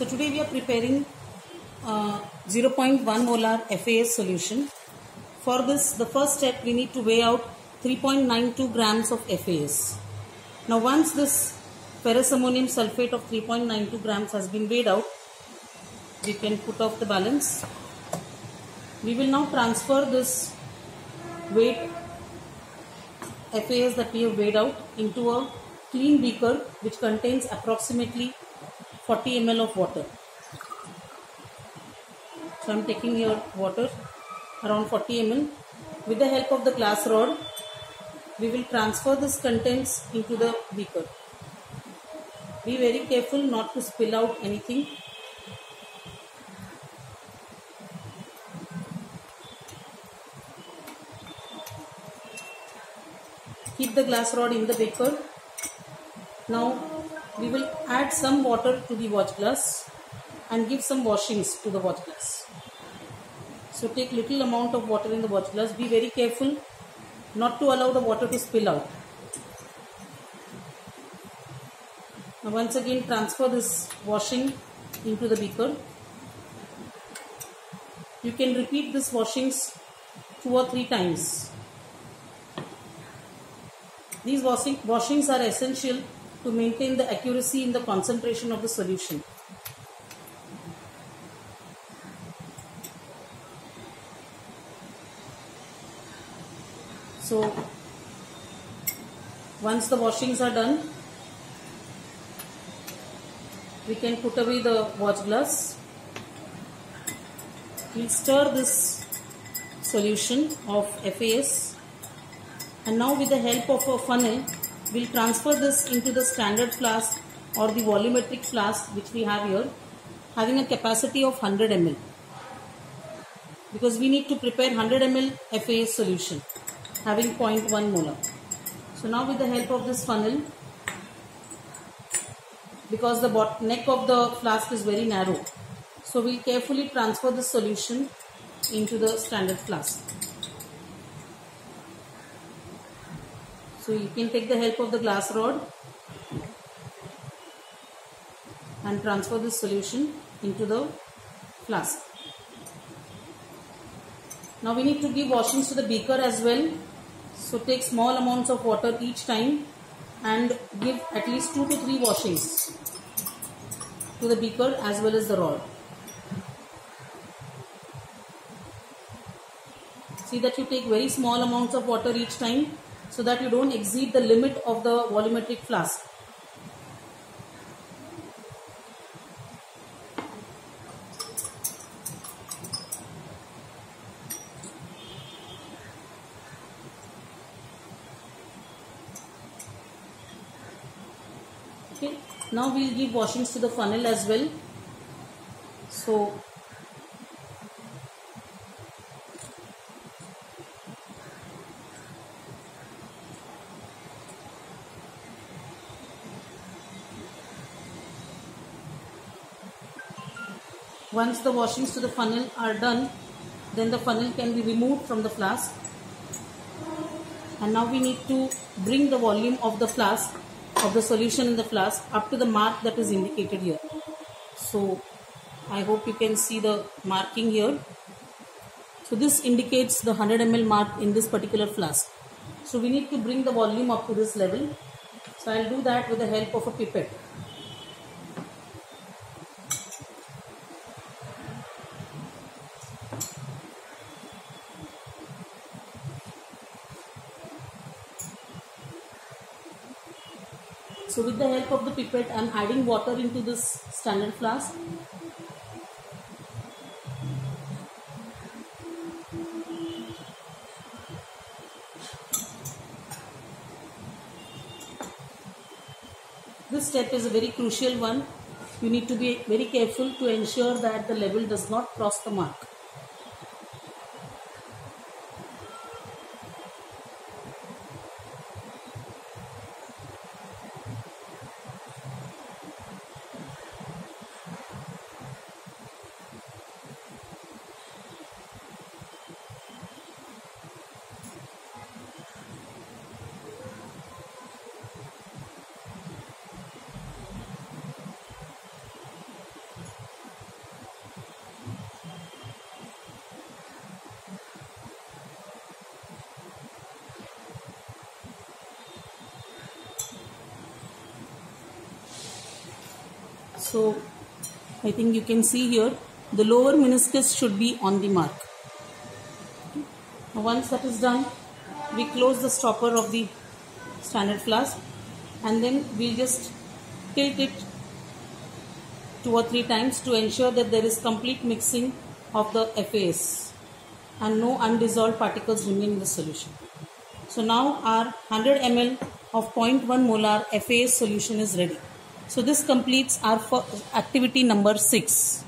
So today we are preparing 0.1 molar FAS solution. For this, the first step, we need to weigh out 3.92 grams of FAS. Now once this ferrous ammonium sulfate of 3.92 grams has been weighed out, we can put off the balance. We will now transfer this weight FAS that we have weighed out into a clean beaker which contains approximately 40 ml of water. So I am taking here water around 40 ml. With the help of the glass rod, we will transfer this contents into the beaker. Be very careful not to spill out anything. Keep the glass rod in the beaker. Now we will add some water to the watch glass and give some washings to the watch glass. So take little amount of water in the watch glass. Be very careful not to allow the water to spill out. Now once again transfer this washing into the beaker. You can repeat this washings 2 or 3 times. These washings are essential to maintain the accuracy in the concentration of the solution. So once the washings are done, we can put away the watch glass. We'll stir this solution of FAS, and now with the help of a funnel, we'll transfer this into the standard flask or the volumetric flask which we have here, having a capacity of 100 ml, because we need to prepare 100 ml FAS solution having 0.1 molar. So now with the help of this funnel, because the neck of the flask is very narrow, so we'll carefully transfer the solution into the standard flask. So you can take the help of the glass rod and transfer this solution into the flask. Now we need to give washings to the beaker as well. So take small amounts of water each time and give at least 2 to 3 washings to the beaker as well as the rod. See that you take very small amounts of water each time so that you don't exceed the limit of the volumetric flask. Okay, now we'll give washings to the funnel as well. So once the washings to the funnel are done, then the funnel can be removed from the flask. And now we need to bring the volume of the flask, of the solution in the flask, up to the mark that is indicated here. So I hope you can see the marking here. So this indicates the 100 ml mark in this particular flask. So we need to bring the volume up to this level. So I'll do that with the help of a pipette. So with the help of the pipette, I am adding water into this standard flask. This step is a very crucial one. You need to be very careful to ensure that the level does not cross the mark. So I think you can see here the lower meniscus should be on the mark. Now once that is done, we close the stopper of the standard flask and then we'll just tilt it 2 or 3 times to ensure that there is complete mixing of the FAS and no undissolved particles remain in the solution. So now our 100 ml of 0.1 molar FAS solution is ready. So this completes our activity number 6.